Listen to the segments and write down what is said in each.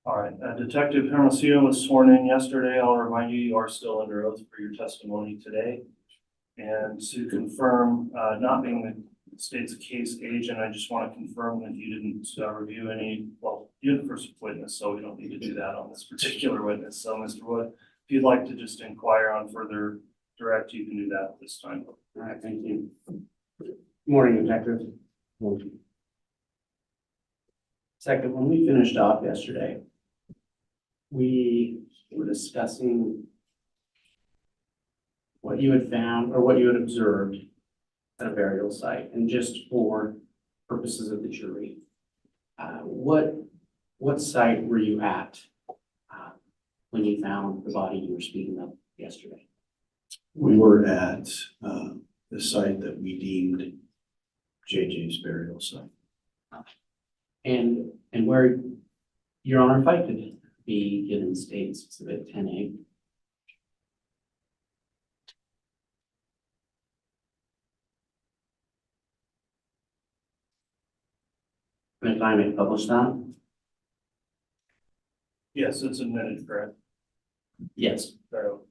All right, Detective Hermosillo was sworn in yesterday. I'll remind you, you are still under oath for your testimony today. And to confirm, not being the state's case agent, I just want to confirm that you didn't review any, well, you're the first witness, so we don't need to do that on this particular witness. So, Mr. Wood, if you'd like to just inquire on further direct, you can do that at this time. All right, thank you. Good morning, Detective. Second, when we finished off yesterday, we were discussing what you had found or what you had observed at a burial site, and just for purposes of the jury, what site were you at when you found the body you were speaking of yesterday? We were at the site that we deemed JJ's burial site. And where, Your Honor, if I could be given State's Exhibit 10A. And if I may publish that? Yes, it's admitted, correct? Yes. So,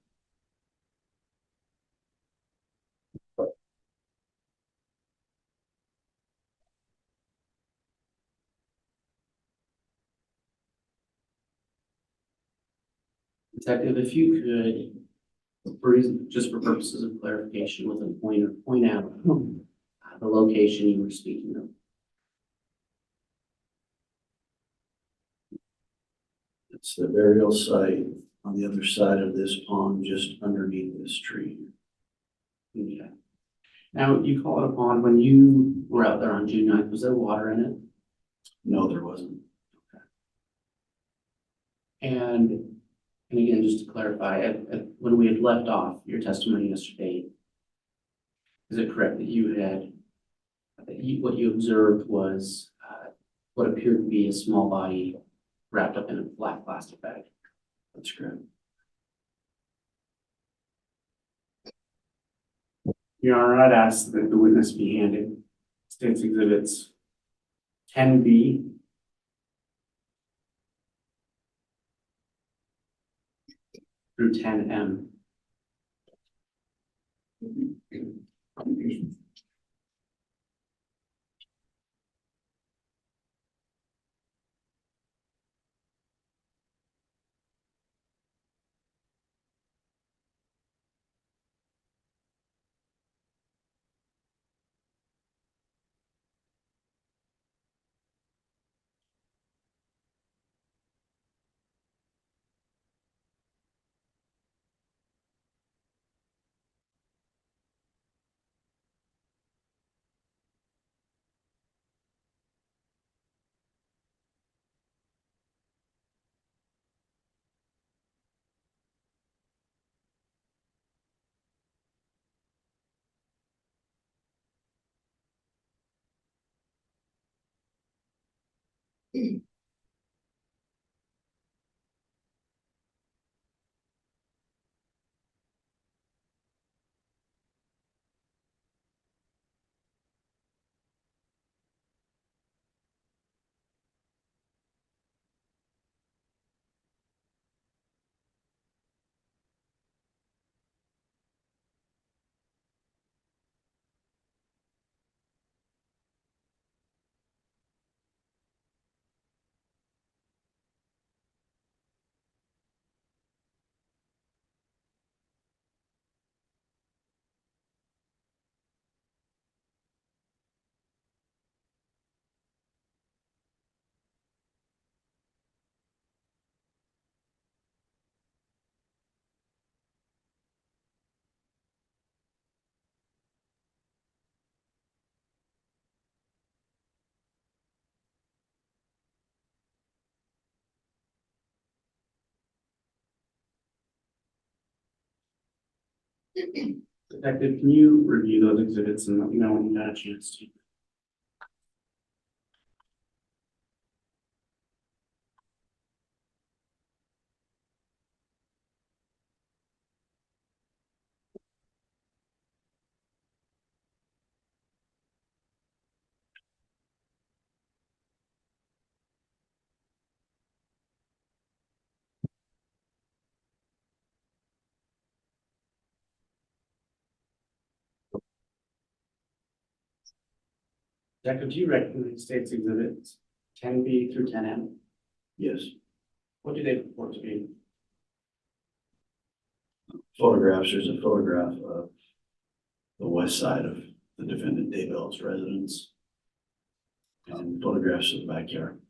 Detective, if you could, just for purposes of clarification with a pointer, point out the location you were speaking of. It's the burial site on the other side of this pond, just underneath this tree. Okay. Now, you call it a pond. When you were out there on June 9th, was there water in it? No, there wasn't. And again, just to clarify, when we had left off your testimony yesterday, is it correct that what you observed was what appeared to be a small body wrapped up in a black plastic bag? That's correct. Your Honor, I'd ask that the witness be handed State's Exhibits 10B through 10M. Detective, can you review those exhibits and let me know when you got a chance to? Detective, do you recognize state's exhibits 10B through 10M? Yes. What do they purport to be? Photographs, there's a photograph of the west side of the defendant Daybell's residence. And photographs of the backyard.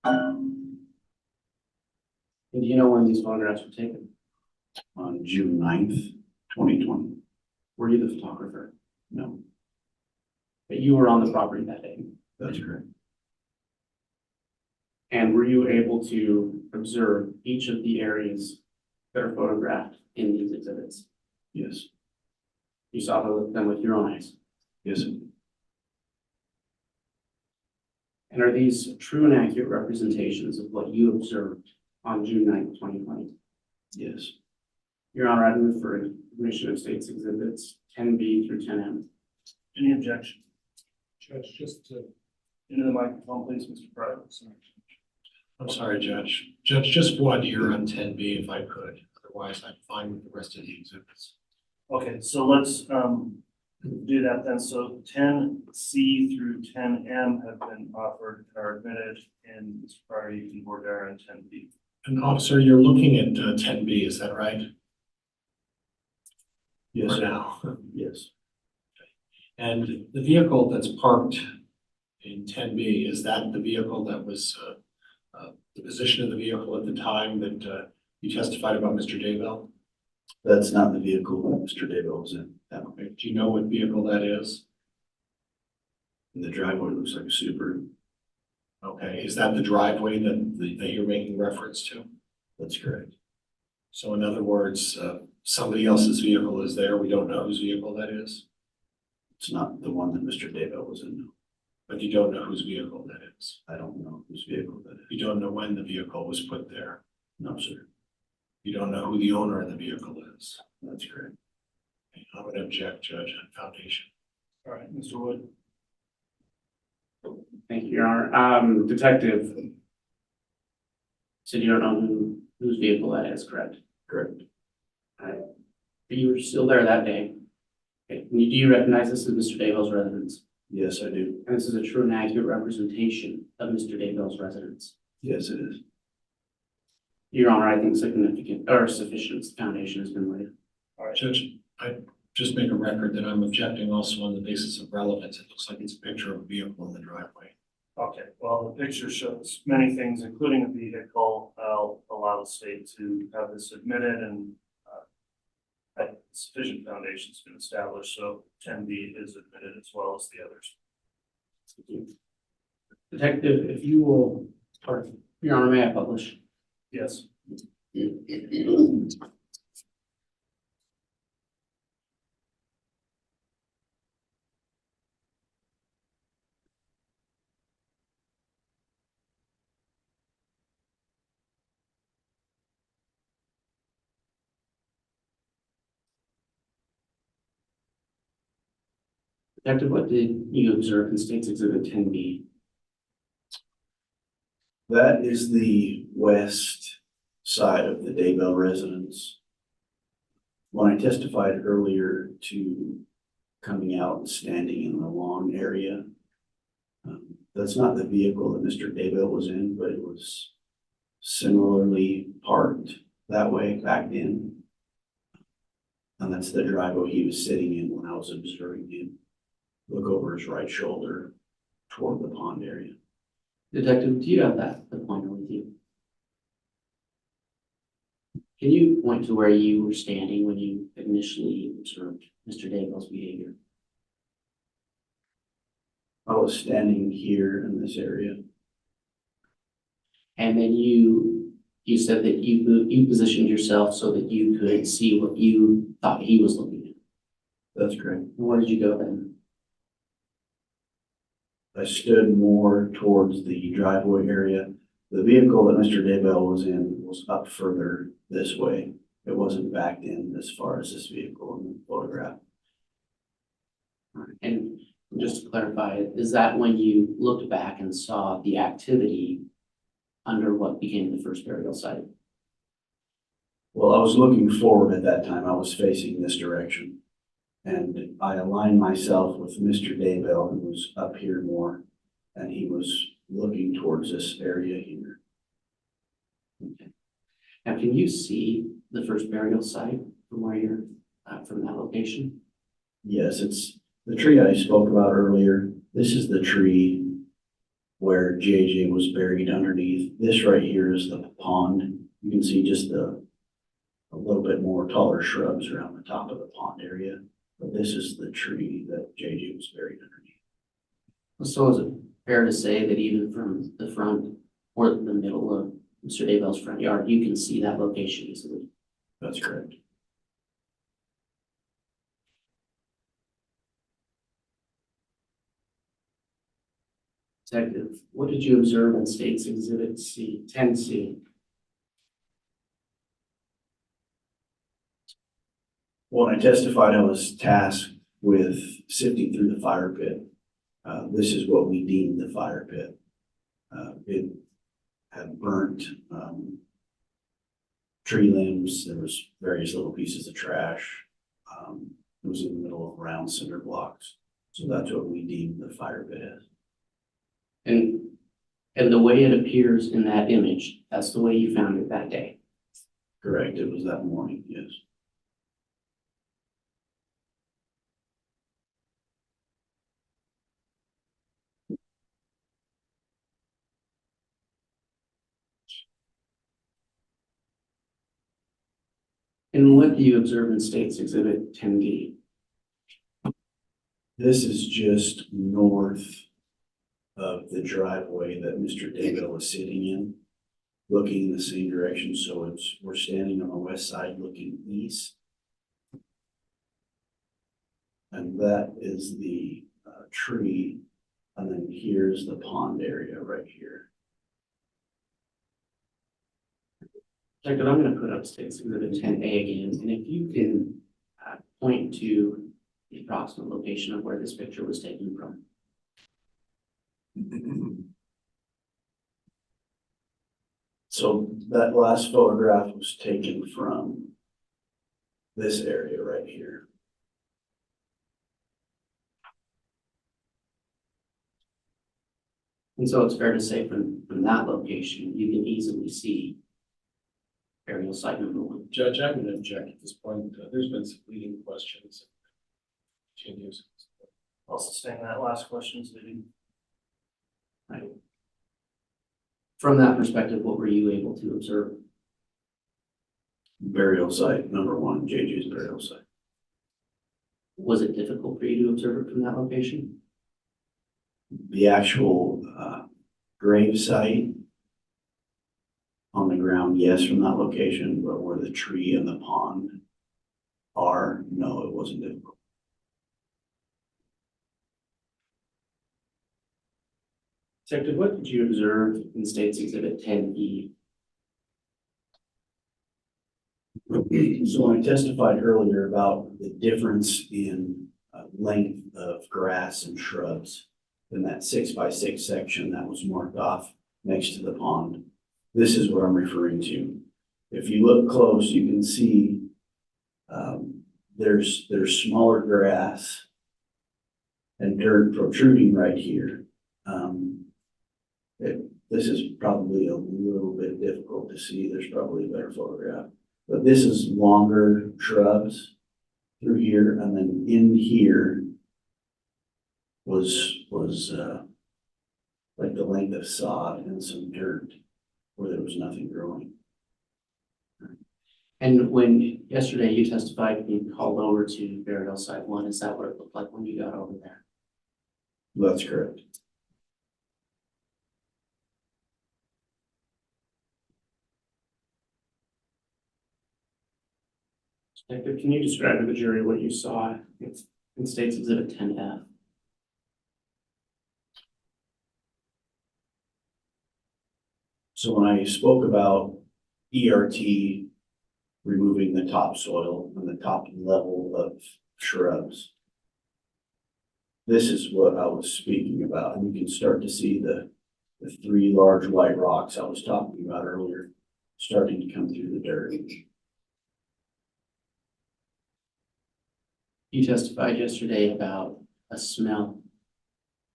And do you know when these photographs were taken? On June 9th, 2020. Were you the photographer? No, But you were on the property that day. that's correct. And were you able to observe each of the areas that are photographed in these exhibits? Yes, You saw them with your own eyes. yes, And are these true and accurate representations of what you observed on June 9th, 2020? yes. Your Honor, I move for admission of state's exhibits 10B through 10M. Any objection? Judge, just to, Into the microphone, please, Mr. Pryor. I'm sorry, Judge. Judge, just one here on 10B if I could. Otherwise, I'm fine with the rest of the exhibits. Okay, so let's do that then. So 10C through 10M have been offered or admitted, and Mr. Pryor, you can board there on 10B. And officer, you're looking at 10B, is that right? Yes, For sir. now. Yes, And the vehicle that's parked in 10B, is that the vehicle that was, the position of the vehicle at the time that you testified about Mr. Daybell? that's not the vehicle that Mr. Daybell was in. Okay. Do you know what vehicle that is? And the driveway looks like a Subaru. Okay, is that the driveway that you're making reference to? That's correct. So in other words, somebody else's vehicle is there, we don't know whose vehicle that is, It's not the one that Mr. Daybell was in. No. but you don't know whose vehicle that is. I don't know whose vehicle that is. You don't know when the vehicle was put there. No, sir. You don't know who the owner of the vehicle is. That's correct. I would object, Judge, on foundation. All right, Mr. Wood. Thank you, Your Honor. Detective, so you don't know whose vehicle that is, correct? Correct. But you were still there that day. Okay. Do you recognize this as Mr. Daybell's residence? Yes, I do. And this is a true and accurate representation of Mr. Daybell's residence. Yes, it is. Your Honor, I think significant or sufficient foundation has been laid. All right, Judge, I just make a record that I'm objecting also on the basis of relevance. It looks like it's a picture of a vehicle in the driveway. okay. Well, the picture shows many things, including a vehicle. I'll allow the state to have this admitted, and sufficient foundation's been established, so 10B is admitted as well as the others. Detective, if you will, or Your Honor, may I publish? Yes. Detective, what did you observe in State's Exhibit 10B? That is the west side of the Daybell residence. When I testified earlier to coming out and standing in the lawn area, that's not the vehicle that Mr. Daybell was in, but it was similarly parked that way, backed in. And that's the driveway he was sitting in when I was observing him look over his right shoulder toward the pond area. Detective, do you have the pointer with you? Can you point to where you were standing when you initially observed Mr. Daybell's behavior? I was standing here in this area. And then you said that you positioned yourself so that you could see what you thought he was looking at. That's correct. Where did you go then? I stood more towards the driveway area. The vehicle that Mr. Daybell was in was up further this way. It wasn't backed in as far as this vehicle in the photograph. And just to clarify, is that when you looked back and saw the activity under what became the first burial site? Well, I was looking forward at that time. I was facing this direction. And I aligned myself with Mr. Daybell, who was up here more, and he was looking towards this area here. Okay. Now, can you see the first burial site from where you're, from that location? Yes, it's the tree I spoke about earlier. This is the tree where JJ was buried underneath. This right here is the pond. You can see just a little bit more taller shrubs around the top of the pond area. But this is the tree that JJ was buried underneath. So is it fair to say that even from the front or the middle of Mr. Daybell's front yard, you can see that location easily? That's correct. Detective, what did you observe in State's Exhibit C, 10C? When I testified, I was tasked with sifting through the fire pit. This is what we deemed the fire pit. It had burnt tree limbs. There was various little pieces of trash. It was in the middle of round cinder blocks. So that's what we deemed the fire pit as. And the way it appears in that image, that's the way you found it that day. Correct. It was that morning, yes. And what do you observe in State's Exhibit 10D? This is just north of the driveway that Mr. Daybell was sitting in, looking in the same direction. So we're standing on the west side looking east. And that is the tree. And then here's the pond area right here. Detective, I'm going to put up State's Exhibit 10A again, and if you can point to the approximate location of where this picture was taken from. So that last photograph was taken from this area right here. And so it's fair to say from that location, you can easily see burial site number 1. Judge, I'm going to object at this point. There's been some leading questions. Continues. I'll sustain that last question, Steve. Right. From that perspective, what were you able to observe? Burial site number 1, JJ's burial site. Was it difficult for you to observe it from that location? The actual grave site on the ground, yes, from that location, but where the tree and the pond are, no, it wasn't difficult. Detective, what did you observe in State's Exhibit 10E? So I testified earlier about the difference in length of grass and shrubs in that 6x6 section that was marked off next to the pond. This is what I'm referring to. If you look close, you can see there's smaller grass and dirt protruding right here. This is probably a little bit difficult to see. There's probably a better photograph. But this is longer shrubs through here, and then in here was like the length of sod and some dirt where there was nothing growing. And when yesterday you testified being called over to burial site 1, is that what it looked like when you got over there? That's correct. Detective, can you describe to the jury what you saw in State's Exhibit 10F? So when I spoke about ERT removing the topsoil and the top level of shrubs, this is what I was speaking about. And you can start to see the 3 large white rocks I was talking about earlier starting to come through the dirt. You testified yesterday about a smell.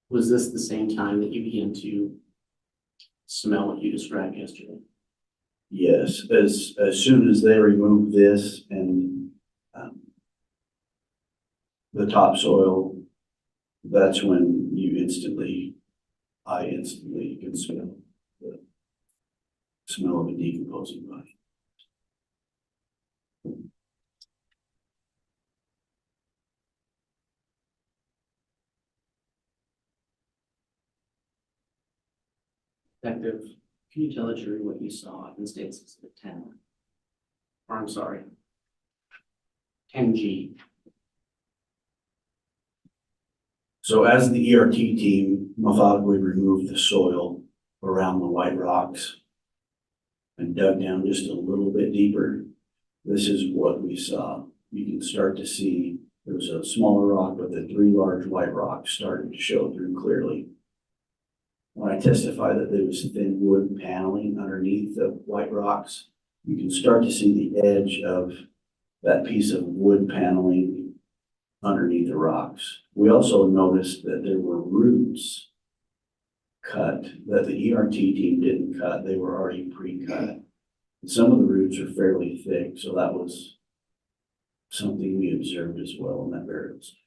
Was this the same time that you began to smell what you described yesterday? Yes, as soon as they removed this and, the topsoil, that's when I instantly can smell the smell of a decomposing body. Detective, can you tell the jury what you saw in State's Exhibit 10? Or I'm sorry, 10G. So as the ERT team methodically removed the soil around the white rocks and dug down just a little bit deeper, this is what we saw. You can start to see there was a smaller rock, but the three large white rocks started to show through clearly. When I testified that there was thin wood paneling underneath the white rocks, you can start to see the edge of that piece of wood paneling underneath the rocks. We also noticed that there were roots cut that the ERT team didn't cut. They were already pre-cut. Some of the roots are fairly thick, so that was something we observed as well in that burial site.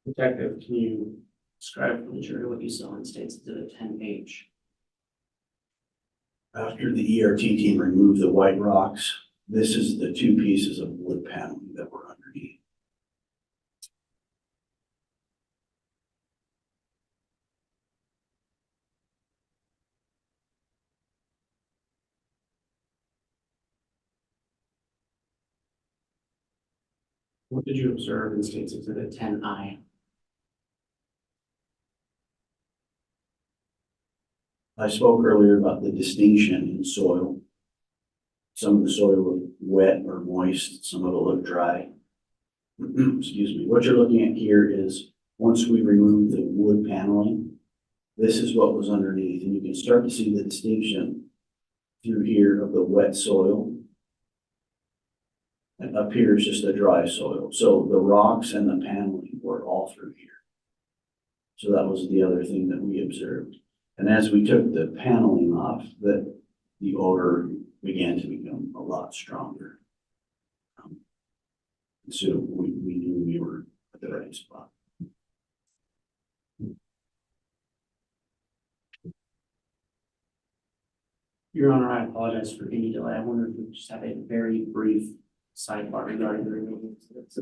Detective, can you describe for the jury what you saw in State's Exhibit 10H? After the ERT team removed the white rocks, this is the two pieces of wood paneling that were underneath. What did you observe in State's Exhibit 10I? I spoke earlier about the distinction in soil. Some of the soil looked wet or moist, some of it looked dry. Excuse me. What you're looking at here is once we remove the wood paneling, this is what was underneath, and you can start to see the distinction through here of the wet soil. And up here is just the dry soil. So the rocks and the paneling were all through here. So that was the other thing that we observed. And as we took the paneling off, the odor began to become a lot stronger. So we knew we were at the right spot. Your Honor, I apologize for any delay. I wonder if we could just have a very brief sidebar regarding the removal exhibits.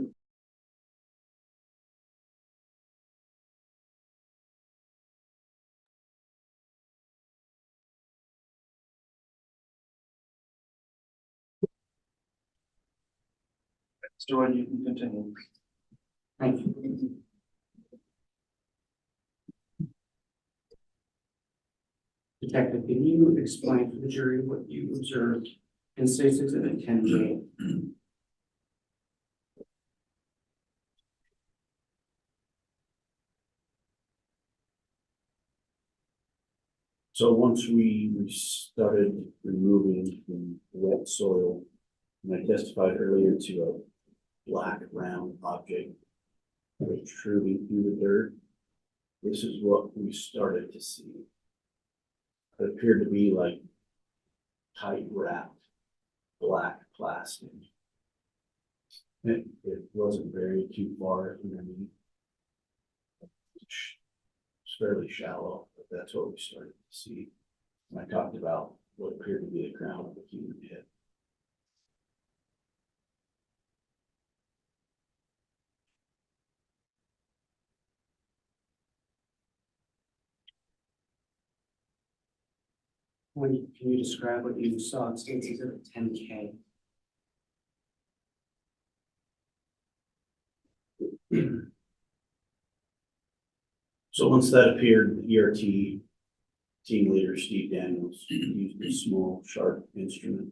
Mr. Wood, you can continue. Thank you. Detective, can you explain for the jury what you observed in State's Exhibit 10J? So once we started removing the wet soil, and I testified earlier to a black round object protruding through the dirt, this is what we started to see. It appeared to be like tight wrapped black plastic. It wasn't very too far underneath. It's fairly shallow, but that's what we started to see. And I talked about what appeared to be the crown of a human head. Can you describe what you saw in State's Exhibit 10K? So once that appeared, the ERT team leader, Steve Daniels, used a small, sharp instrument.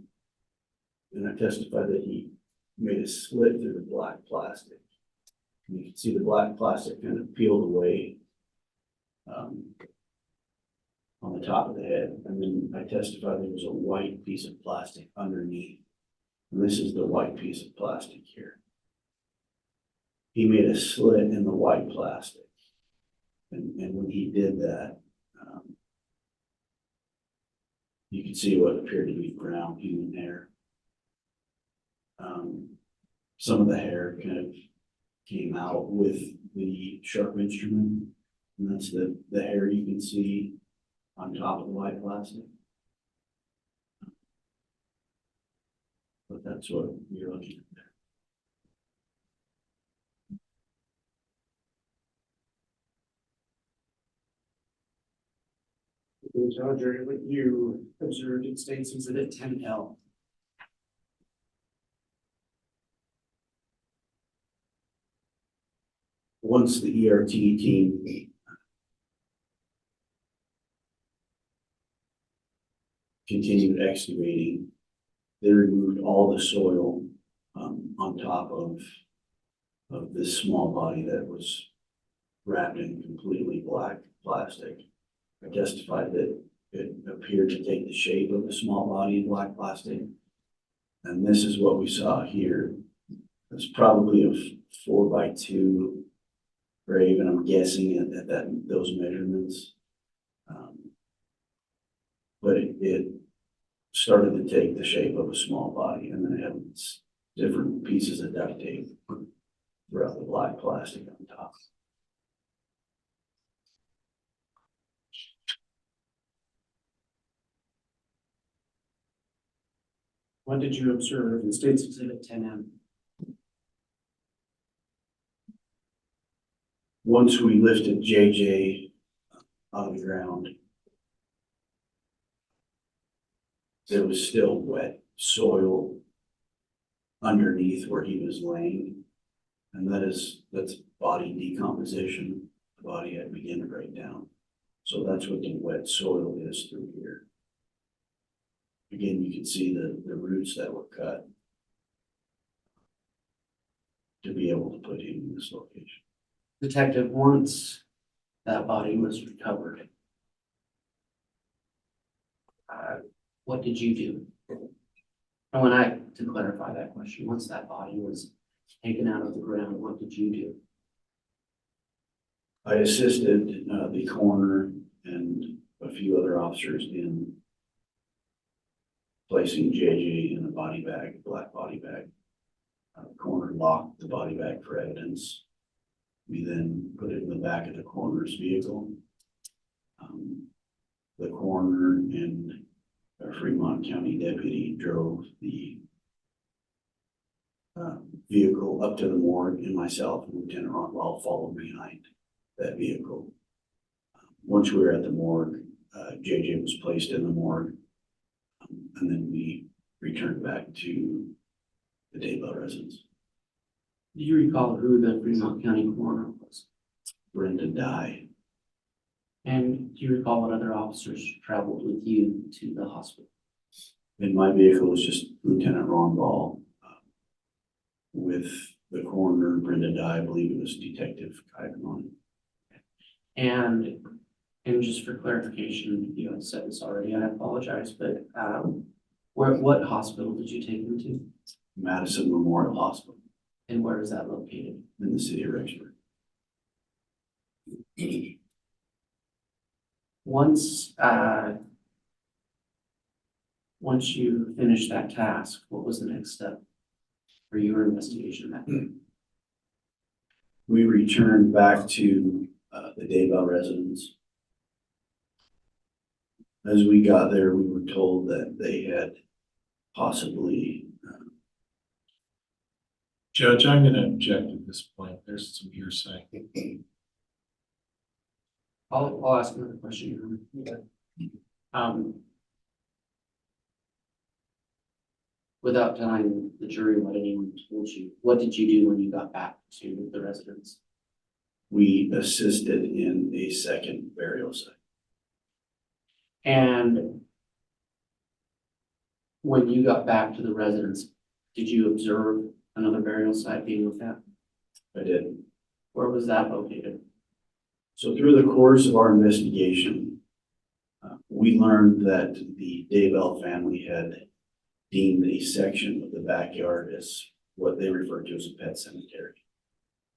And I testified that he made a slit through the black plastic. And you can see the black plastic kind of peeled away. on the top of the head. And then I testified there was a white piece of plastic underneath. And this is the white piece of plastic here. He made a slit in the white plastic. And when he did that, you could see what appeared to be brown human hair. Some of the hair kind of came out with the sharp instrument, and that's the hair you can see on top of the white plastic. But that's what you're looking at there. Roger, what you observed in States Exhibit 10L. Once the ERT team continued excavating, they removed all the soil on top of this small body that was wrapped in completely black plastic. I testified that it appeared to take the shape of a small body in black plastic. And this is what we saw here. It's probably a 4x2 grave, and I'm guessing at those measurements. But it started to take the shape of a small body, and then it had different pieces of duct tape throughout the black plastic on top. What did you observe in States Exhibit 10M? Once we lifted JJ out of the ground, there was still wet soil underneath where he was laying. And that's body decomposition. The body had begun to break down. So that's what the wet soil is through here. Again, you can see the roots that were cut to be able to put him in this location. Detective, once that body was recovered, what did you do? And to clarify that question, once that body was taken out of the ground, what did you do? I assisted the coroner and a few other officers in placing JJ in a body bag, a black body bag. The coroner locked the body bag for evidence. We then put it in the back of the coroner's vehicle. The coroner and a Fremont County deputy drove the vehicle up to the morgue, and myself and Lieutenant Rockwell followed behind that vehicle. Once we were at the morgue, JJ was placed in the morgue, and then we returned back to the Daybell residence. Do you recall who the Fremont County coroner was? Brenda Dye. And do you recall what other officers traveled with you to the hospital? In my vehicle was just Lieutenant Ron Ball. With the coroner, Brenda Dye, I believe it was Detective Kaiman. And just for clarification, you had said this already, I apologize, but what hospital did you take them to? Madison Memorial Hospital And where is that located? in the city of Rexburg. Once you finished that task, what was the next step for your investigation? We returned back to the Daybell residence. As we got there, we were told that they had possibly Judge, I'm going to object at this point. There's some hearsay. I'll ask another question. Without telling the jury what anyone told you, what did you do when you got back to the residence? we assisted in a second burial site. And when you got back to the residence, did you observe another burial site being looked at? I did. Where was that located? So through the course of our investigation, We learned that the Daybell family had deemed a section of the backyard as what they referred to as a pet cemetery.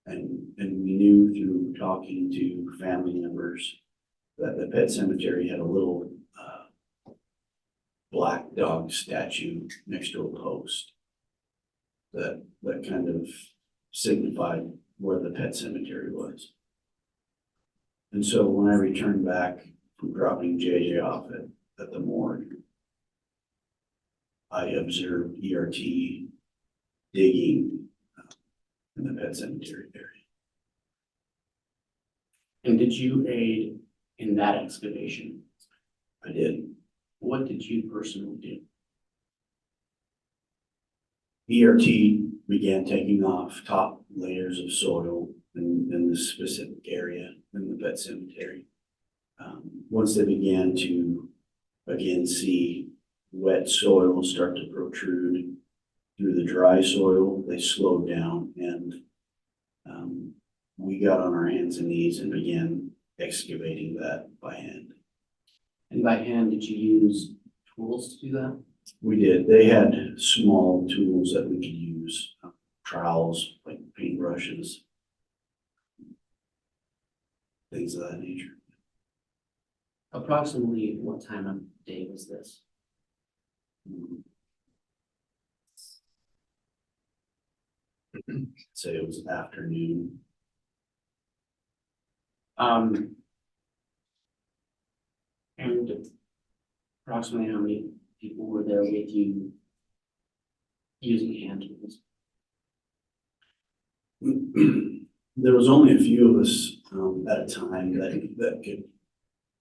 And we knew through talking to family members that the pet cemetery had a little black dog statue next to a post that kind of signified where the pet cemetery was. And so when I returned back from dropping JJ off at the morgue, I observed ERT digging in the pet cemetery area. And did you aid in that excavation? I did. What did you personally do? ERT began taking off top layers of soil in this specific area in the pet cemetery. Once they began to again see wet soil start to protrude through the dry soil, they slowed down, and we got on our hands and knees and began excavating that by hand. And by hand, did you use tools to do that? We did. They had small tools that we could use, trowels, like paintbrushes, things of that nature. Approximately what time of day was this? Say it was afternoon. And approximately how many people were there with you using hand tools? There was only a few of us at a time that could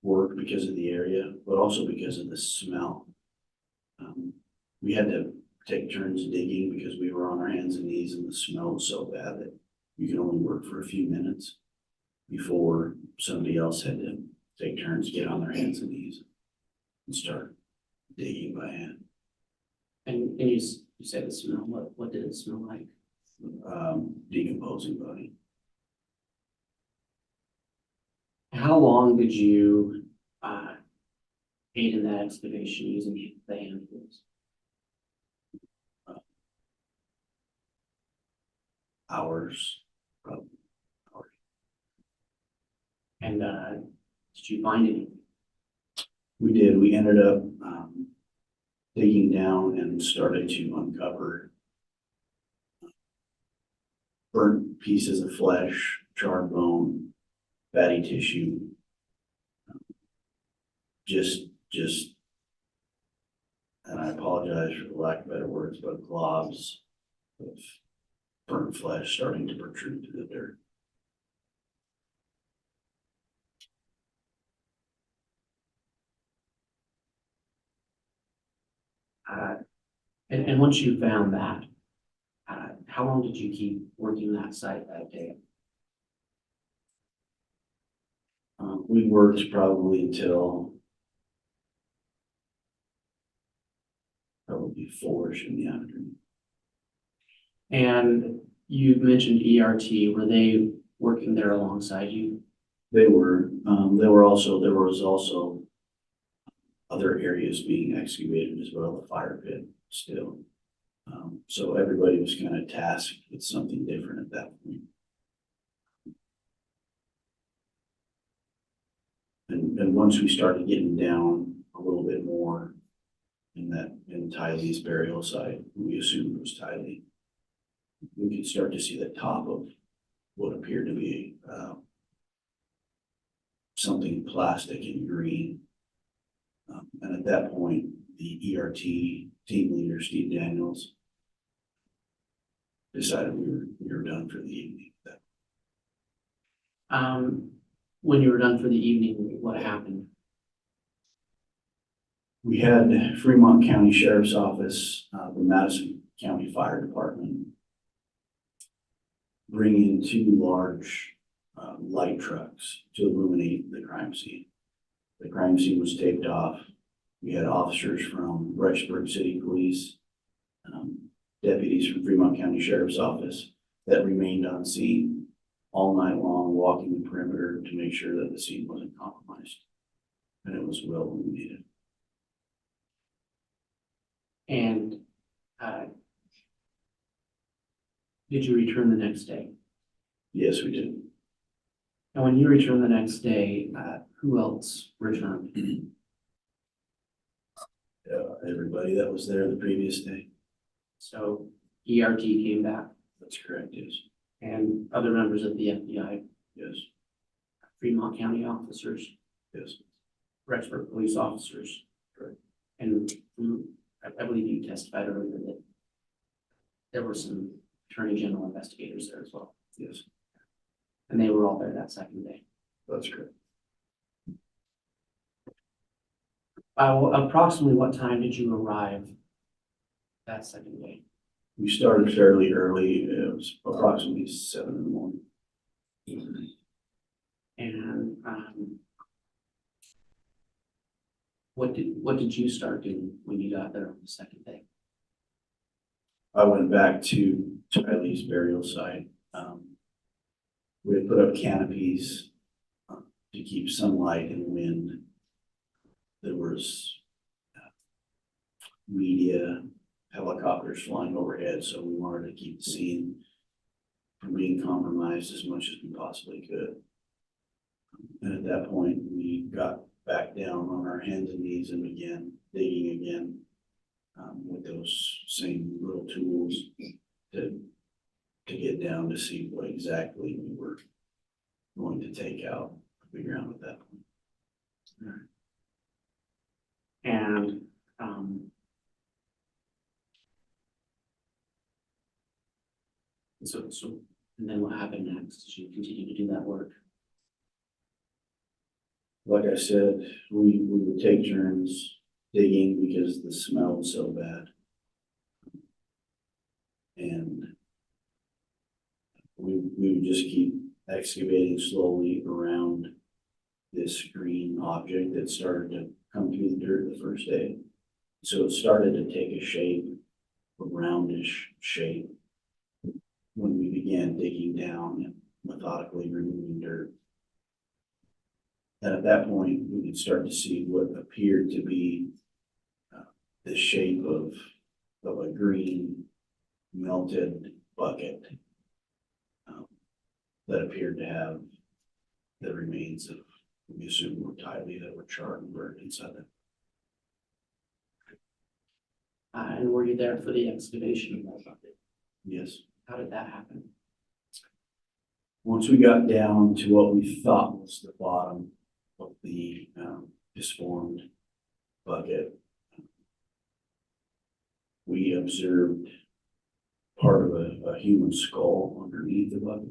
work because of the area, but also because of the smell. We had to take turns digging because we were on our hands and knees, and the smell was so bad that you could only work for a few minutes before somebody else had to take turns, get on their hands and knees and start digging by hand. And you said the smell, what did it smell like? Decomposing body. How long did you aid in that excavation using the hand tools? Hours, probably hours. And did you find anything? We did. We ended up digging down and started to uncover burnt pieces of flesh, charred bone, fatty tissue. Just, and I apologize for the lack of better words, but globs of burnt flesh starting to protrude through the dirt. And once you found that, how long did you keep working that site that day? We worked probably until probably 4-ish in the afternoon. And you mentioned ERT, were they working there alongside you? They were. There was also other areas being excavated as well, the fire pit still. So everybody was kind of tasked with something different at that point. And once we started getting down a little bit more in Tylee's burial site, we assumed it was Tylee, we could start to see the top of what appeared to be something plastic and green. And at that point, the ERT team leader, Steve Daniels, decided we were done for the evening. When you were done for the evening, what happened? We had Fremont County Sheriff's Office, the Madison County Fire Department, bring in 2 large light trucks to illuminate the crime scene. The crime scene was taped off. We had officers from Rexburg City Police, deputies from Fremont County Sheriff's Office that remained on scene all night long, walking the perimeter to make sure that the scene wasn't compromised. and it was well illuminated. And, did you return the next day? Yes, we did. And when you returned the next day, who else returned? Everybody that was there the previous day. So ERT came back That's correct, yes. and other members of the FBI, Yes, Fremont County officers, yes. Rexburg police officers. Correct. And I believe you testified earlier that there were some attorney general investigators there as well. Yes, And they were all there that second day. that's correct. Approximately what time did you arrive that second day? We started fairly early. It was approximately 7 in the morning. And what did you start doing when you got there on the second day? I went back to Tylee's burial site. We had put up canopies to keep sunlight and wind. There was media, helicopters flying overhead, so we wanted to keep the scene from being compromised as much as we possibly could. And at that point, we got back down on our hands and knees and began digging again with those same little tools to get down to see what exactly we were going to take out of the ground at that point. And and then what happened next as you continue to do that work? Like I said, we would take turns digging because the smell was so bad. And we would just keep excavating slowly around this green object that started to come through the dirt the first day. So it started to take a shape, a roundish shape, when we began digging down and methodically removing dirt. And at that point, we could start to see what appeared to be the shape of a green melted bucket that appeared to have the remains of, we assume, were Tylee that were charred and burned inside it. And were you there for the excavation of that bucket? Yes. How did that happen? Once we got down to what we thought was the bottom of the disformed bucket, we observed part of a human skull underneath the bucket.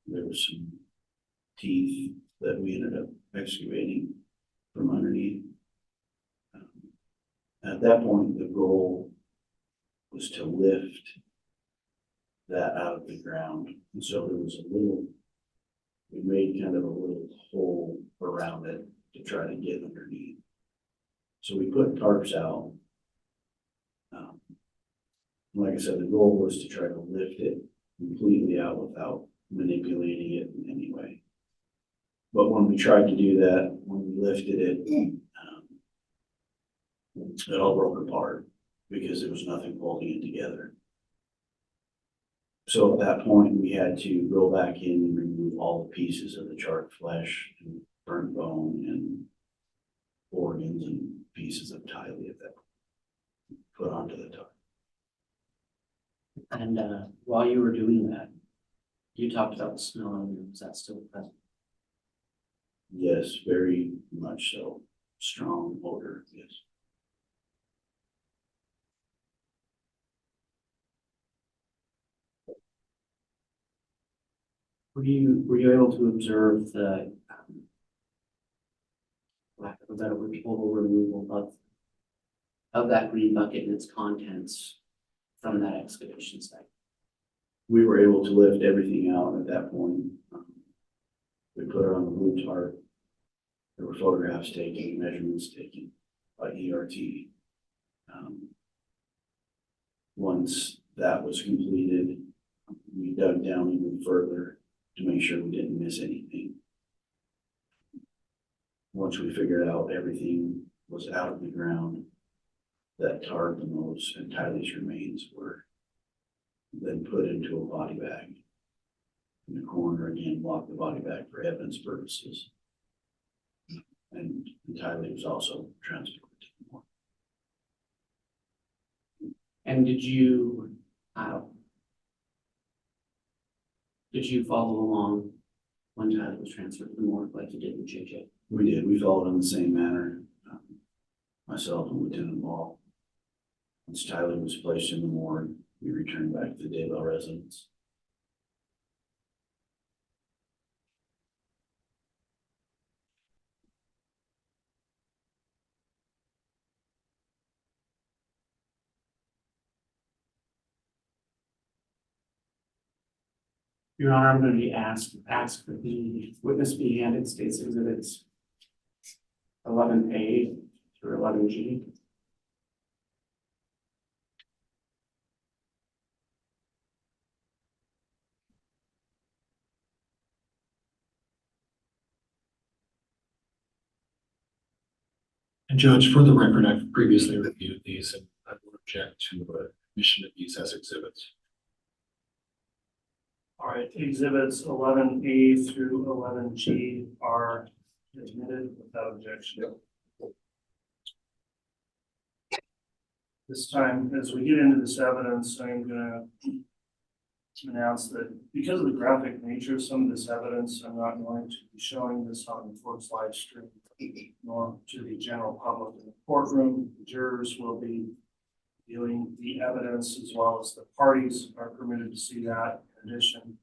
There was some teeth that we ended up excavating from underneath. At that point, the goal was to lift that out of the ground. And so there was we made kind of a little hole around it to try to get underneath. So we put tarps out. Like I said, the goal was to try to lift it completely out without manipulating it in any way. But when we tried to do that, when we lifted it, it all broke apart because there was nothing holding it together. So at that point, we had to go back in and remove all the pieces of the charred flesh and burnt bone and organs and pieces of Tylee at that point, put onto the tarp. And while you were doing that, you talked about the smell earlier. Was that still present? Yes, very much so. Strong odor, yes. Were you able to observe the lack of a better word, total removal of that green bucket and its contents from that excavation site? We were able to lift everything out at that point. We put it on the blue tarp. There were photographs taken, measurements taken by ERT. Once that was completed, we dug down even further to make sure we didn't miss anything. Once we figured out everything was out of the ground, that tarred the most and Tylee's remains were then put into a body bag. In the coroner again locked the body bag for evidence purposes. And Tylee was also transported to the morgue. And did you follow along when Tylee was transferred to the morgue like you did in JJ? We did, we followed in the same manner. Myself and Lieutenant Ball. Once Tylee was placed in the morgue, we returned back to the Daybell residence. Your Honor, I'm going to be ask that the witness be handed State's Exhibits 11A through 11G. And Judge, for the record, I've previously reviewed these and I would object to admission of these as exhibits. All right, exhibits 11A through 11G are admitted without objection. This time, as we get into this evidence, I'm gonna announce that because of the graphic nature of some of this evidence, I'm not going to be showing this on the court's live stream, nor to the general public in the courtroom. The jurors will be viewing the evidence as well as the parties are permitted to see that. In addition,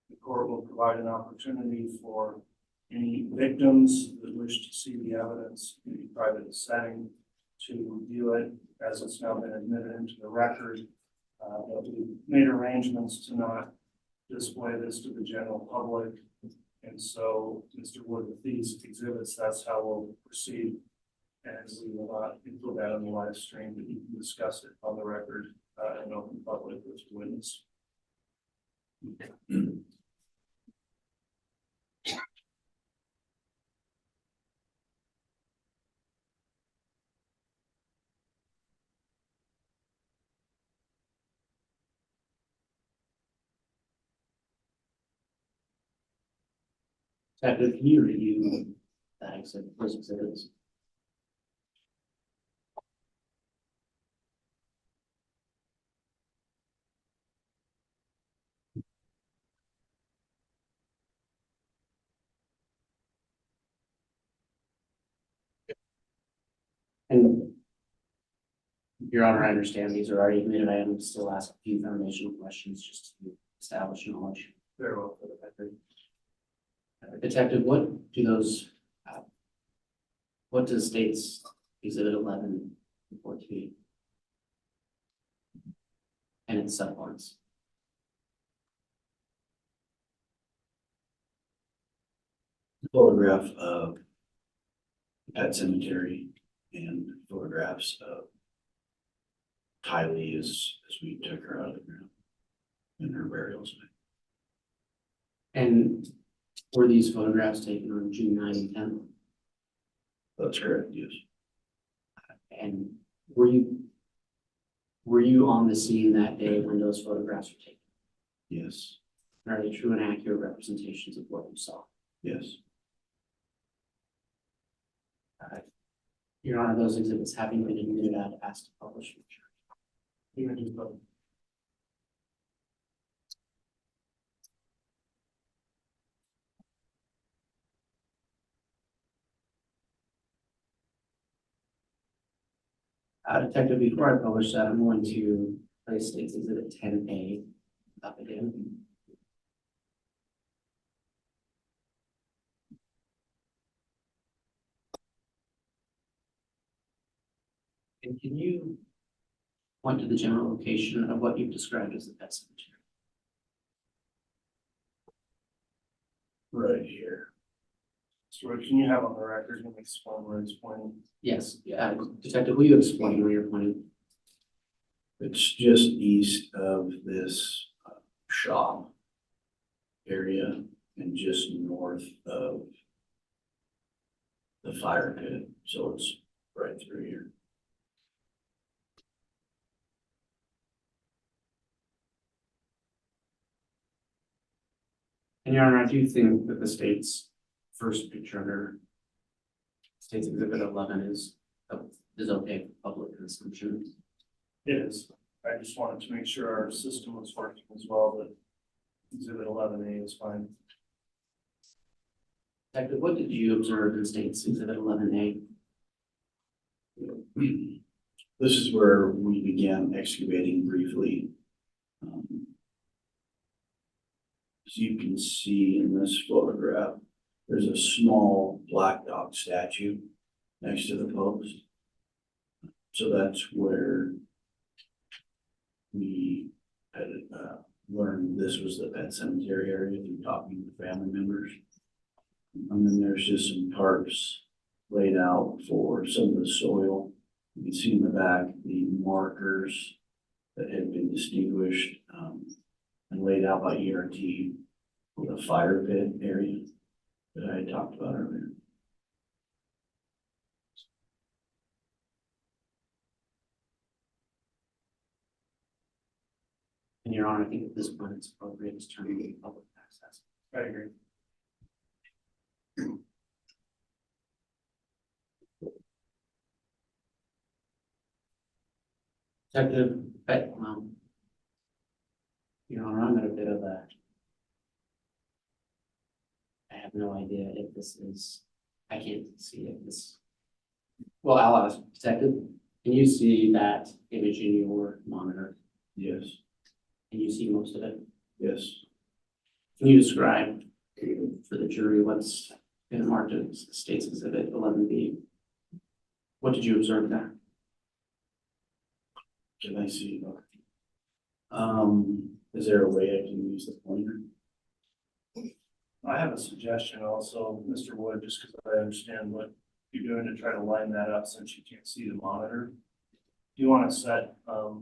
the court will provide an opportunity for any victims that wish to see the evidence in a private setting to view it as it's now been admitted into the record. But we made arrangements to not display this to the general public. And so, Mr. Wood, with these exhibits, that's how we'll proceed. And we will not include that on the live stream, but you can discuss it on the record in open public with the witness. Detective, can you review that exhibit, those exhibits? And Your Honor, I understand these are already admitted. I am still ask a few foundational questions just to establish knowledge. Very well. For the record. Detective, what does State's Exhibit 11 report to be? And its subparts? Photograph of the pet cemetery and photographs of Tylee as we took her out of the ground in her burial site. And were these photographs taken on June 9 and 10? That's correct, yes. And were you on the scene that day when those photographs were taken? Yes, Are they true and accurate representations of what you saw? yes. Your Honor, those exhibits having been admitted, I'd ask to publish. You can do both. Detective, before I publish that, I'm going to place State's Exhibit 10A up again. And can you point to the general location of what you've described as the pet cemetery? Right here. So can you have on the record and explain where it's pointing? Yes, Detective, will you explain where you're pointing? It's just east of this shop area and just north of the fire pit, so it's right through here. And Your Honor, I do think that the state's first picture under State's Exhibit 11 is okay for public consumption. It is. I just wanted to make sure our system was working as well, that Exhibit 11A is fine. Detective, what did you observe in State's Exhibit 11A? This is where we began excavating briefly. As you can see in this photograph, there's a small black dog statue next to the post. So that's where we had learned this was the pet cemetery area through talking to family members. And then there's just some tarps laid out for some of the soil. You can see in the back the markers that had been distinguished and laid out by ERT for the fire pit area that I had talked about earlier. And Your Honor, I think at this point it's appropriate to turn to public access. I agree. Detective, Your Honor, I'm at a bit of I have no idea if this is, I can't see if this. Well, I'll ask, Detective, can you see that image in your monitor? Yes, Can you see most of it? yes. Can you describe for the jury what's been marked as State's Exhibit 11B? What did you observe there? Can I see? Is there a way I can use the pointer? I have a suggestion also, Mr. Wood, just because I understand what you're doing to try to line that up since you can't see the monitor. Do you want to set a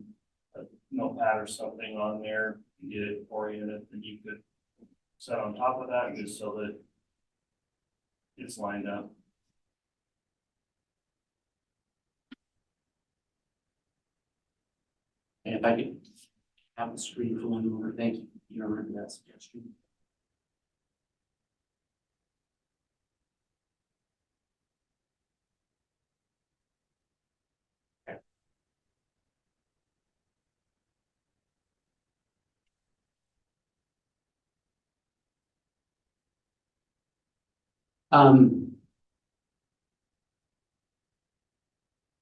notepad or something on there and get it oriented, and you could set on top of that just so that it's lined up? And if I could have the screen for 1 moment, thank you, Your Honor, for that suggestion. Okay.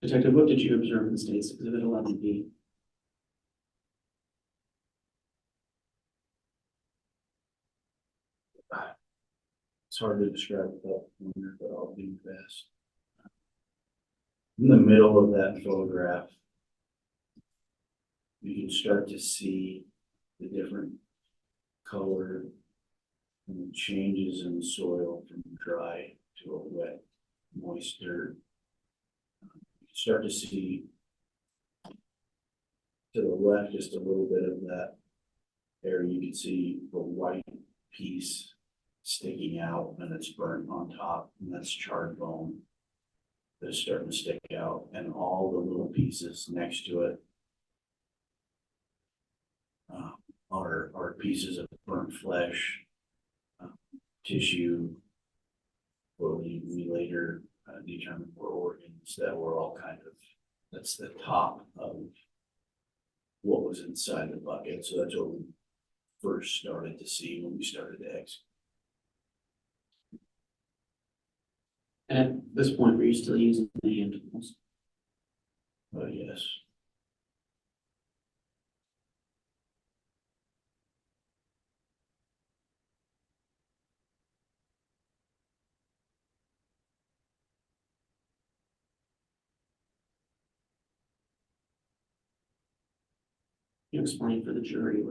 Detective, what did you observe in State's Exhibit 11B? It's hard to describe without the pointer, but I'll do my best. In the middle of that photograph, you can start to see the different color and the changes in the soil from dry to a wet, moist dirt. You can start to see to the left just a little bit of that area. You can see the white piece sticking out and it's burnt on top, and that's charred bone that's starting to stick out, and all the little pieces next to it are pieces of burnt flesh, tissue, what we later determined were organs that were all kind of, that's the top of what was inside the bucket. So that's what we first started to see when we started to excavate. And at this point, were you still using the hand tools? Yes. Can you explain for the jury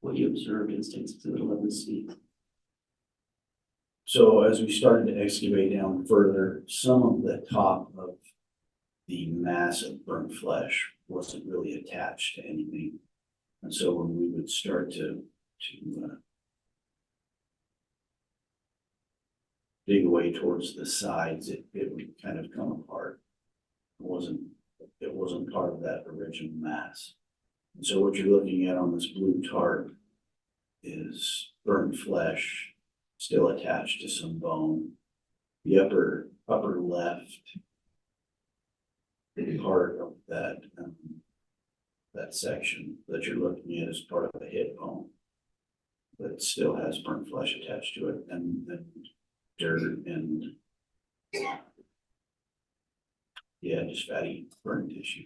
what you observed in State's Exhibit 11C? So as we started to excavate down further, some of the top of the mass of burnt flesh wasn't really attached to anything. And so when we would start to dig away towards the sides, it would kind of come apart. It wasn't part of that original mass. And so what you're looking at on this blue tarp is burnt flesh still attached to some bone. The upper left part of that section that you're looking at is part of the hip bone that still has burnt flesh attached to it, and then dirt and yeah, just fatty burnt tissue.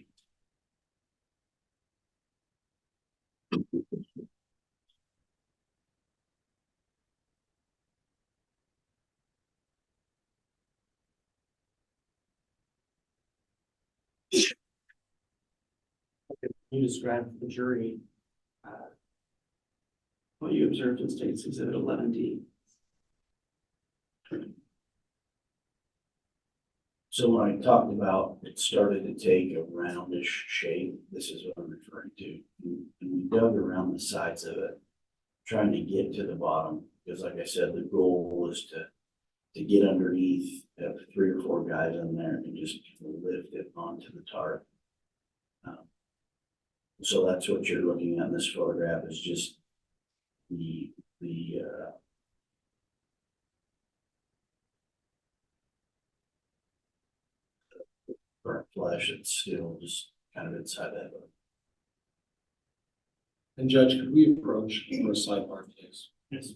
You described for the jury what you observed in State's Exhibit 11D. So when I talked about it started to take a roundish shape, this is what I'm referring to. And we dug around the sides of it, trying to get to the bottom, because like I said, the goal was to get underneath, have 3 or 4 guys in there and just lift it onto the tarp. So that's what you're looking at in this photograph, is just the burnt flesh that's still just kind of inside that. And Judge, could we approach for a sidebar, please? Yes.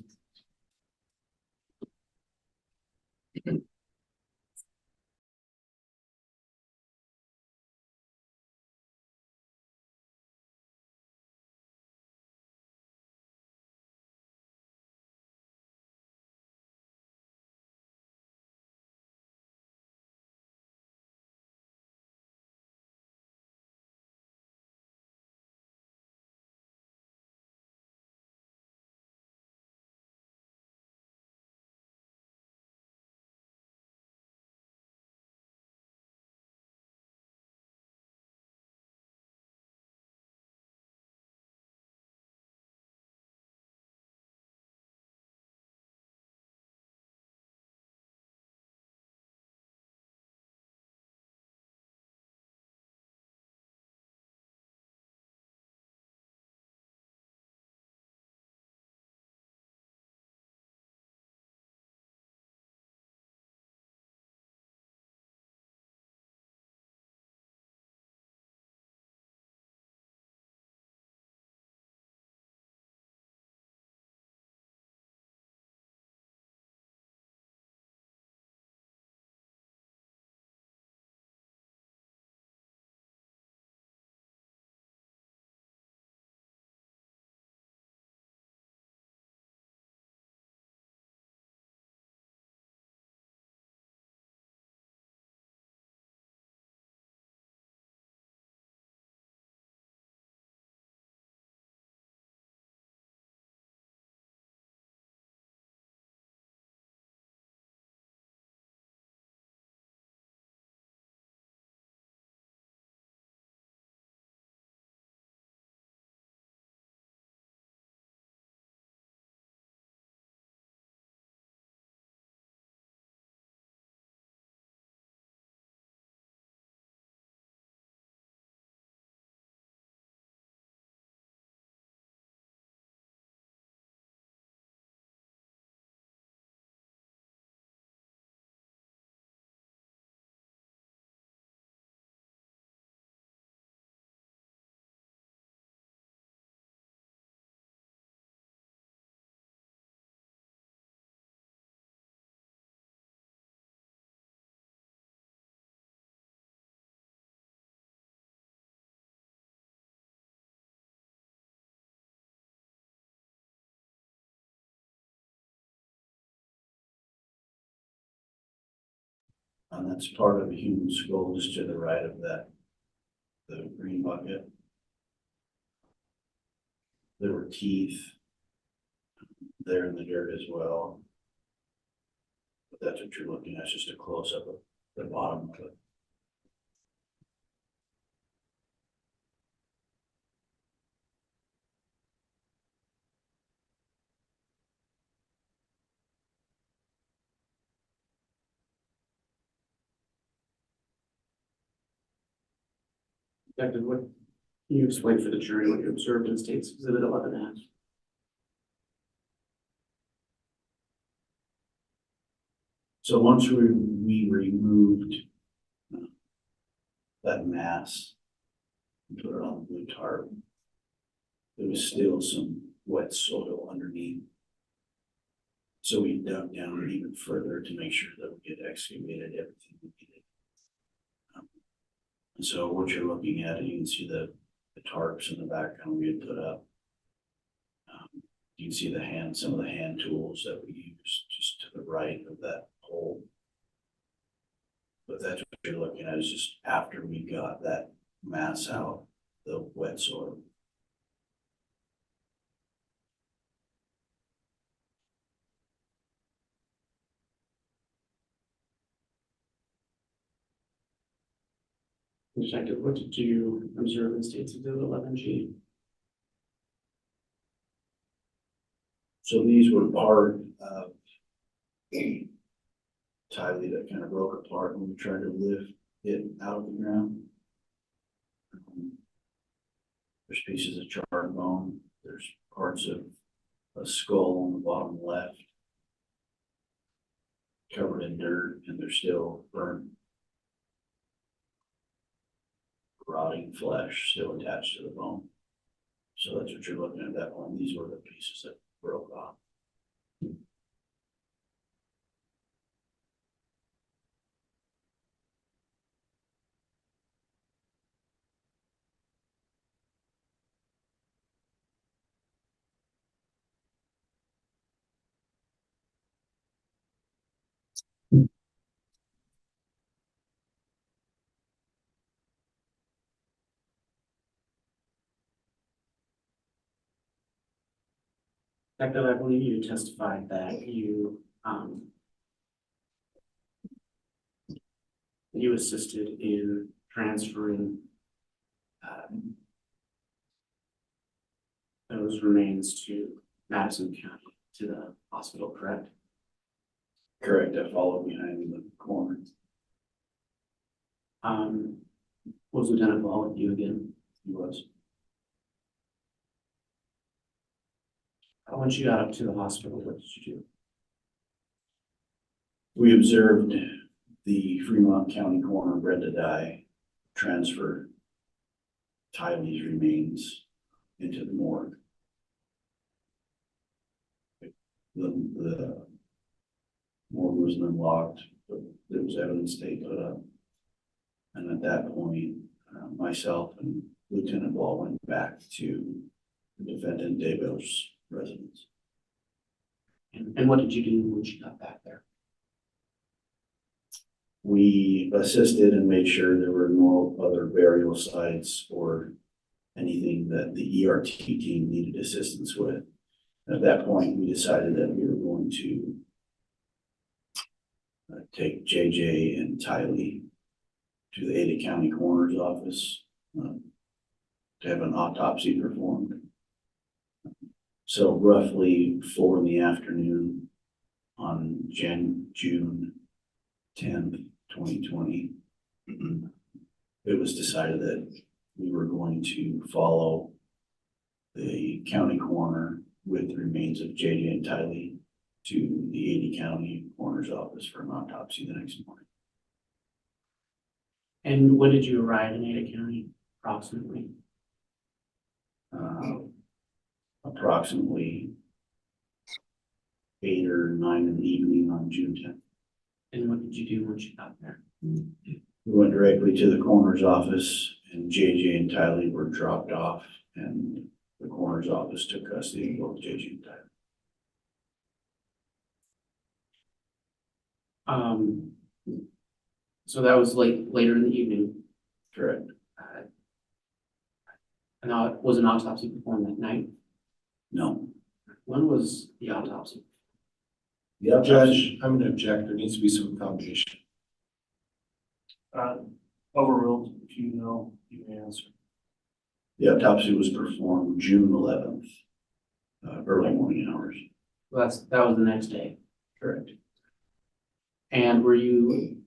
And that's part of a human skull just to the right of that, the green bucket. There were teeth there in the dirt as well. But that's what you're looking at, it's just a close up of the bottom of it. Detective, what, can you explain for the jury what you observed in State's Exhibit 11F? So once we removed that mass, and put it on the blue tarp, there was still some wet soil underneath. So we dug down even further to make sure that we had excavated everything we needed. And so what you're looking at, you can see the tarps in the background we had put up. You can see some of the hand tools that we used just to the right of that hole. But that's what you're looking at, is just after we got that mass out, the wet soil. Detective, what did you observe in State's Exhibit 11G? So these were part of Tylee that kind of broke apart when we tried to lift it out of the ground. There's pieces of charred bone. There's parts of a skull on the bottom left, covered in dirt, and they're still burnt, rotting flesh still attached to the bone. So that's what you're looking at that one. These were the pieces that broke off. Detective, I believe you testified that you assisted in transferring those remains to Madison County to the hospital, correct? Correct, I followed behind the corner. Was Lieutenant Ball with you again? He was. Once you got up to the hospital, what did you do? We observed the Fremont County coroner, Brenda Dye, transfer Tylee's remains into the morgue. The morgue was unlocked, but there was evidence they put up. And at that point, myself and Lieutenant Ball went back to the defendant Daybell's residence. And what did you do once you got back there? We assisted and made sure there were no other burial sites or anything that the ERT team needed assistance with. At that point, we decided that we were going to take JJ and Tylee to the Ada County Coroner's Office to have an autopsy performed. So roughly 4 p.m. on June 10th, 2020, it was decided that we were going to follow the county coroner with the remains of JJ and Tylee to the Ada County Coroner's Office for an autopsy the next morning. And when did you arrive in Ada County, approximately? Approximately 8 or 9 in the evening on June 10th. And what did you do once you got there? We went directly to the coroner's office, and JJ and Tylee were dropped off, and the coroner's office took custody of both JJ and Tylee. So that was later in the evening. Correct. And was an autopsy performed that night? No. When was the autopsy? The Judge, I'm gonna object. There needs to be some foundation. Overruled, if you know, you may answer. The autopsy was performed June 11th, early morning hours. Well, that was the next day. Correct. And were you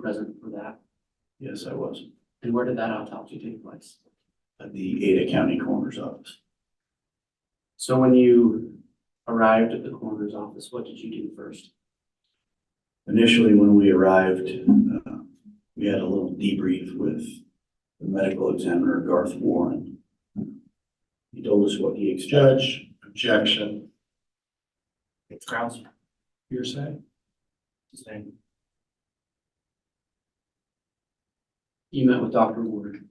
present for that? Yes, I was. And where did that autopsy take place? at the Ada County Coroner's Office. So when you arrived at the coroner's office, what did you do first? Initially, when we arrived, we had a little debrief with the medical examiner, Garth Warren. He told us what he expected. Judge, objection. Grounds, Hearsay? sustained. You met with Dr. Ward.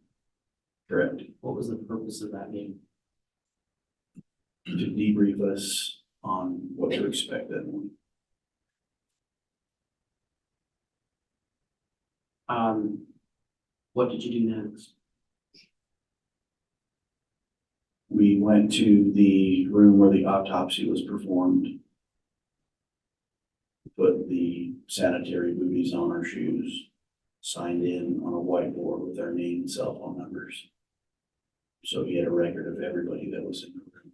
Correct. What was the purpose of that meeting? To debrief us on what to expect that morning. What did you do next? We went to the room where the autopsy was performed. Put the sanitary booties on our shoes, signed in on a whiteboard with our name and cell phone numbers. So he had a record of everybody that was in the room.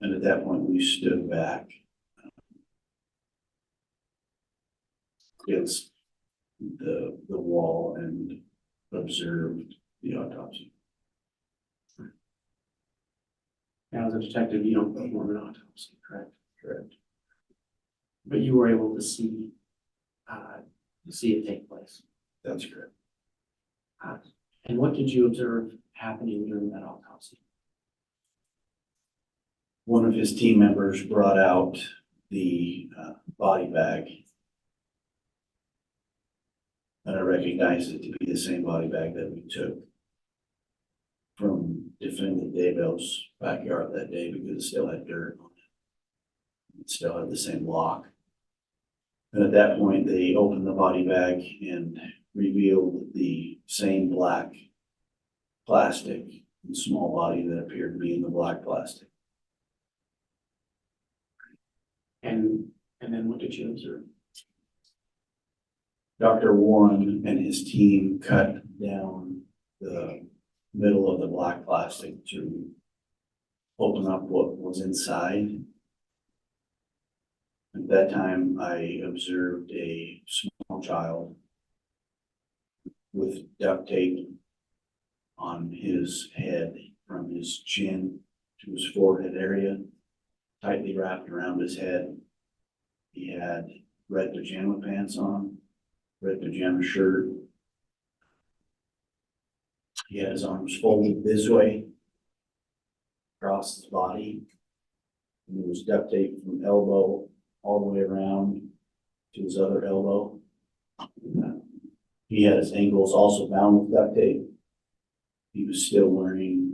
And at that point, we stood back against the wall and observed the autopsy. Now, as a detective, you don't perform an autopsy, correct? Correct. But you were able to see it take place. That's correct. And what did you observe happening during that autopsy? One of his team members brought out the body bag. And I recognized it to be the same body bag that we took from defendant Daybell's backyard that day because it still had dirt on it. It still had the same lock. And at that point, they opened the body bag and revealed the same black plastic and small body that appeared to be in the black plastic. And then what did you observe? Dr. Warren and his team cut down the middle of the black plastic to open up what was inside. At that time, I observed a small child with duct tape on his head from his chin to his forehead area, tightly wrapped around his head. He had red pajama pants on, red pajama shirt. He had his arms folded this way across his body. And there was duct tape from elbow all the way around to his other elbow. He had his ankles also bound with duct tape. He was still wearing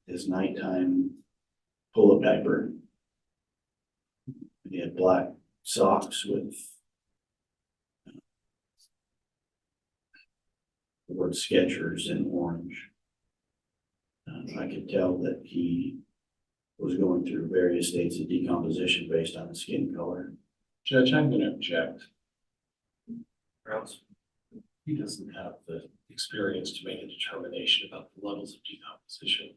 his nighttime pull-up diaper. He had black socks with the word Skechers in orange. I could tell that he was going through various states of decomposition based on his skin color. Judge, I'm going to object. Grounds, He doesn't have the experience to make a determination about the levels of decomposition.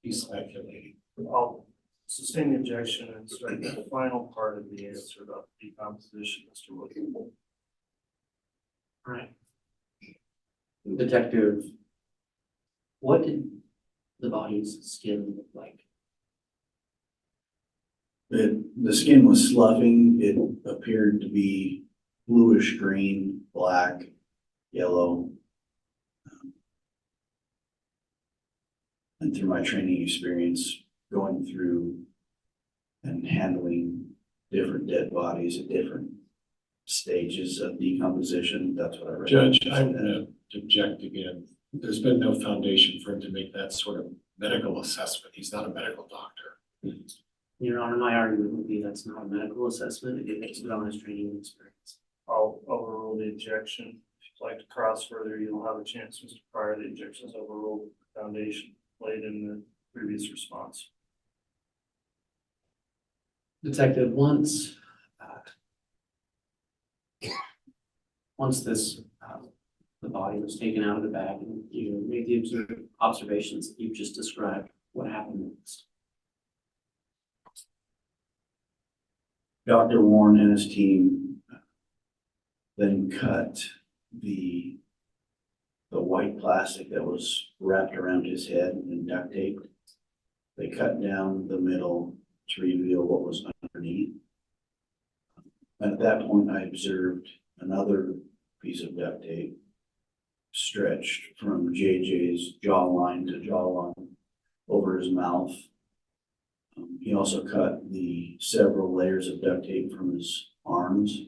He's speculating. I'll sustain the objection and strike the final part of the answer about decomposition, Mr. Wilkie. All right. Detective, what did the body's skin look like? The skin was sloughing. It appeared to be bluish green, black, yellow. And through my training experience, going through and handling different dead bodies at different stages of decomposition, that's what I read. Judge, I'm going to object again. There's been no foundation for him to make that sort of medical assessment. He's not a medical doctor. Your Honor, my argument would be that's not a medical assessment. It is on his training and experience. I'll overrule the objection. If you'd like to cross further, you'll have a chance, Mr. Pryor. The objection is overruled. The foundation laid in the previous response. Detective, once this the body was taken out of the bag and you made the observations that you've just described, what happened next? Dr. Warren and his team then cut the the white plastic that was wrapped around his head and duct taped. They cut down the middle to reveal what was underneath. At that point, I observed another piece of duct tape stretched from JJ's jawline to jawline over his mouth. He also cut the several layers of duct tape from his arms,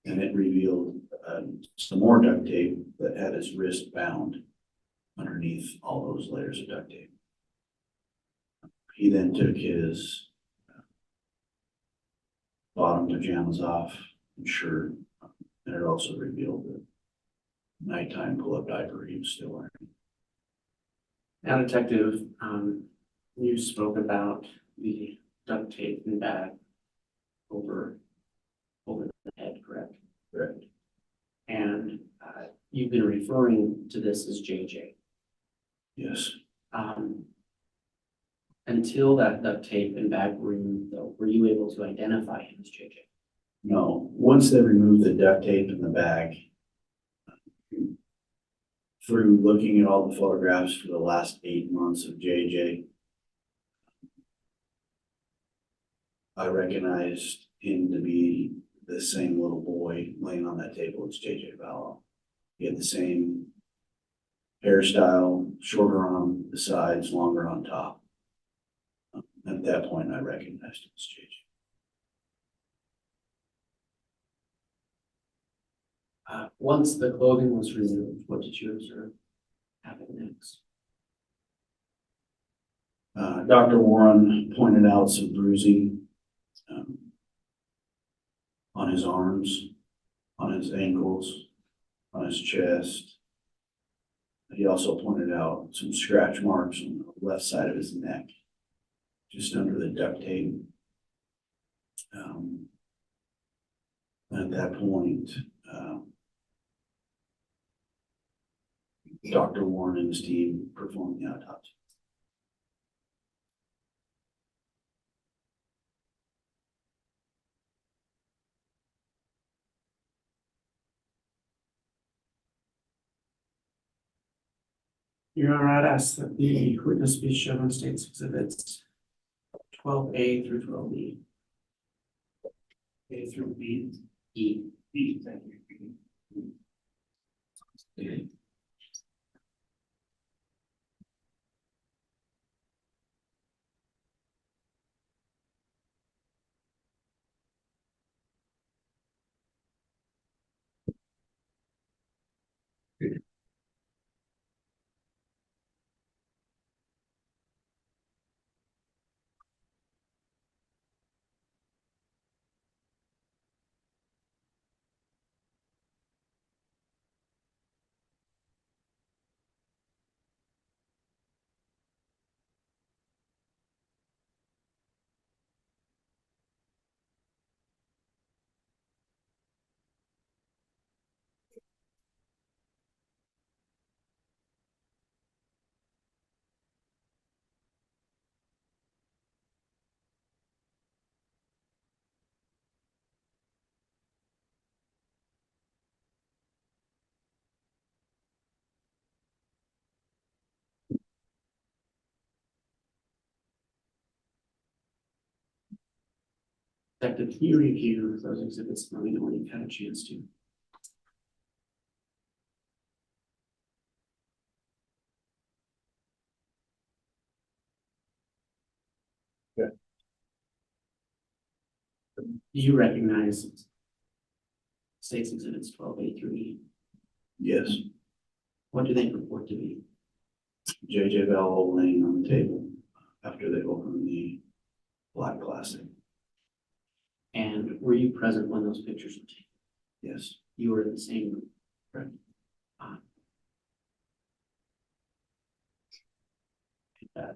and it revealed some more duct tape that had his wrist bound underneath all those layers of duct tape. He then took his bottom pajamas off and shirt, and it also revealed the nighttime pull-up diaper he was still wearing. Now, Detective, you spoke about the duct tape and bag over the head, correct? Correct. And you've been referring to this as JJ. Yes. Until that duct tape and bag were removed, though, were you able to identify him as JJ? No. Once they removed the duct tape in the bag, through looking at all the photographs for the last 8 months of JJ, I recognized him to be the same little boy laying on that table as JJ Vallow. He had the same hairstyle, shorter on the sides, longer on top. At that point, I recognized him as JJ. Once the clothing was removed, what did you observe happened next? Dr. Warren pointed out some bruising on his arms, on his ankles, on his chest. He also pointed out some scratch marks on the left side of his neck, just under the duct tape. At that point, Dr. Warren and his team performed the autopsy. Your Honor, I'd ask that the witness be shown State's Exhibits 12A through 12B. A through B. E. B, thank you. Detective, can you review those exhibits? Let me know when you've had a chance to. Yeah. Do you recognize State's Exhibits 12A through E? Yes, What do they purport to be? JJ Vallow laying on the table after they opened the black plastic. And were you present when those pictures were taken? Yes, You were in the same room. Correct.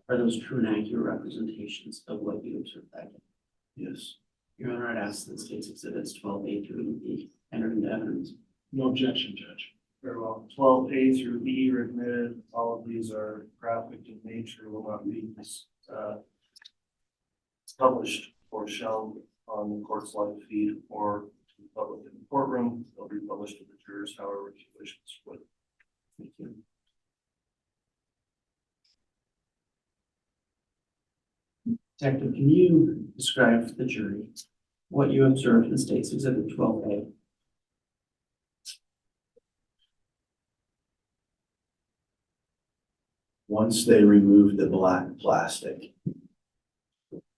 Are those true and accurate representations of what you observed that day? yes. Your Honor, I'd ask that State's Exhibits 12A through E entered into evidence. No objection, Judge. Very well. 12A through E are admitted. All of these are graphic in nature, will not be published or shown on the court's live feed or to the public in the courtroom. They'll be published to the jurors, however you wish to split. Thank you. Detective, can you describe to the jury what you observed in State's Exhibit 12A? Once they removed the black plastic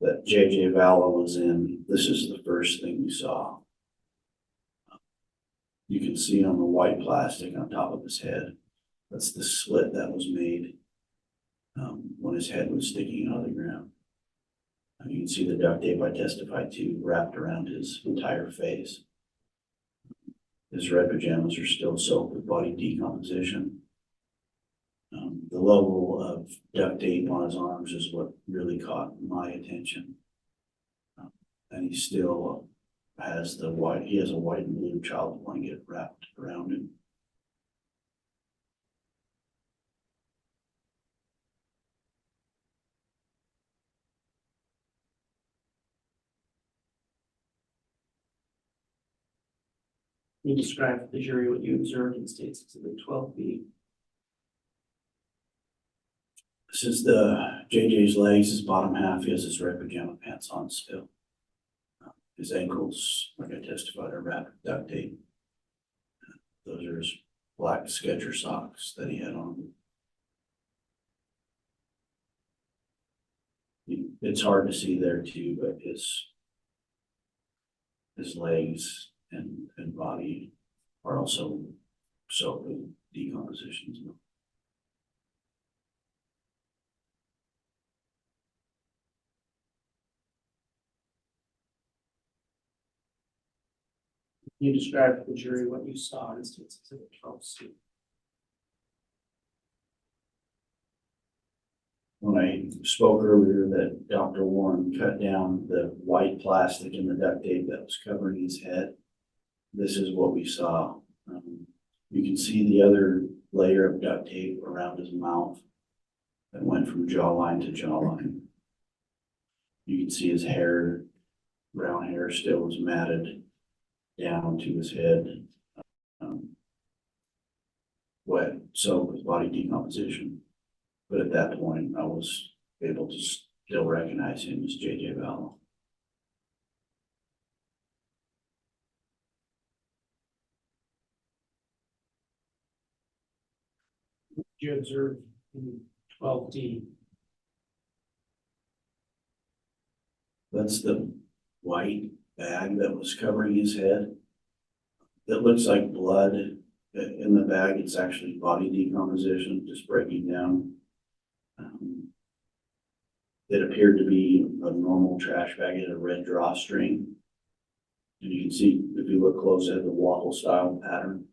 that J.J. Vallow was in, this is the first thing we saw. You can see on the white plastic on top of his head, that's the slit that was made when his head was sticking out of the ground. You can see the duct tape I testified to wrapped around his entire face. His red pajamas are still soaked with body decomposition. The level of duct tape on his arms is what really caught my attention. And he still has he has a white and blue child blanket wrapped around him. Can you describe to the jury what you observed in State's Exhibit 12B? This is the JJ's legs, his bottom half, he has his red pajama pants on still. His ankles, like I testified, are wrapped with duct tape. Those are his black Skechers socks that he had on. It's hard to see there too, but his legs and body are also soaked with decomposition. Can you describe to the jury what you saw in State's Exhibit 12C? When I spoke earlier that Dr. Warren cut down the white plastic and the duct tape that was covering his head, this is what we saw. You can see the other layer of duct tape around his mouth that went from jawline to jawline. You can see his hair, brown hair, still was matted down to his head, wet, soaked with body decomposition. But at that point, I was able to still recognize him as J.J. Vallow. Did you observe in 12D? That's the white bag that was covering his head. It looks like blood in the bag. It's actually body decomposition, just breaking down. It appeared to be a normal trash bag. It had a red drawstring. And you can see, if you look close at the waffle style pattern,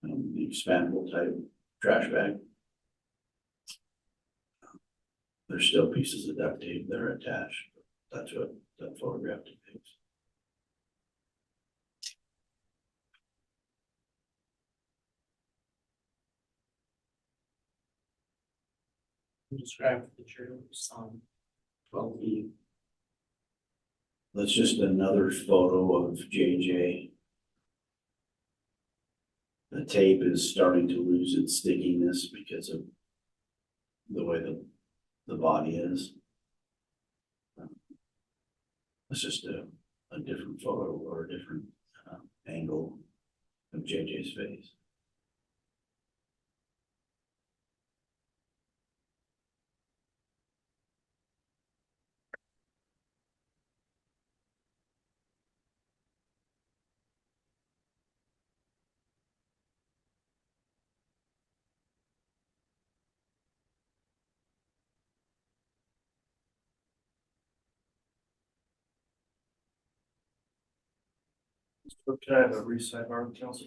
the expandable type trash bag. There's still pieces of duct tape that are attached. That's what that photograph depicts. Can you describe to the jury what you saw in 12B? That's just another photo of JJ. The tape is starting to lose its stickiness because of the way the body is. It's just a different photo or a different angle of JJ's face. So can I have a re-sidebar, counsel?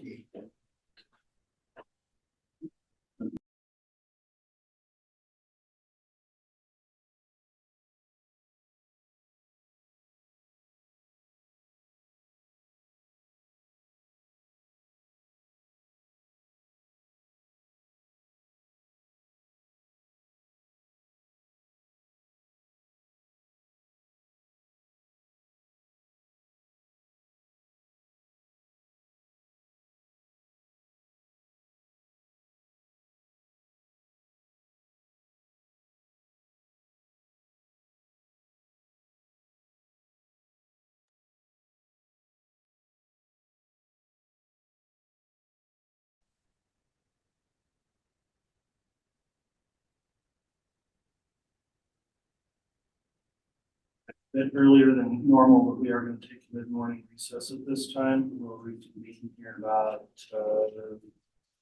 bit earlier than normal, but we are going to take a mid-morning recess at this time. We'll reconvene here about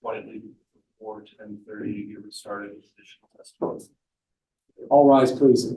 slightly before 10:30 to get started with additional testimony. All rise, please.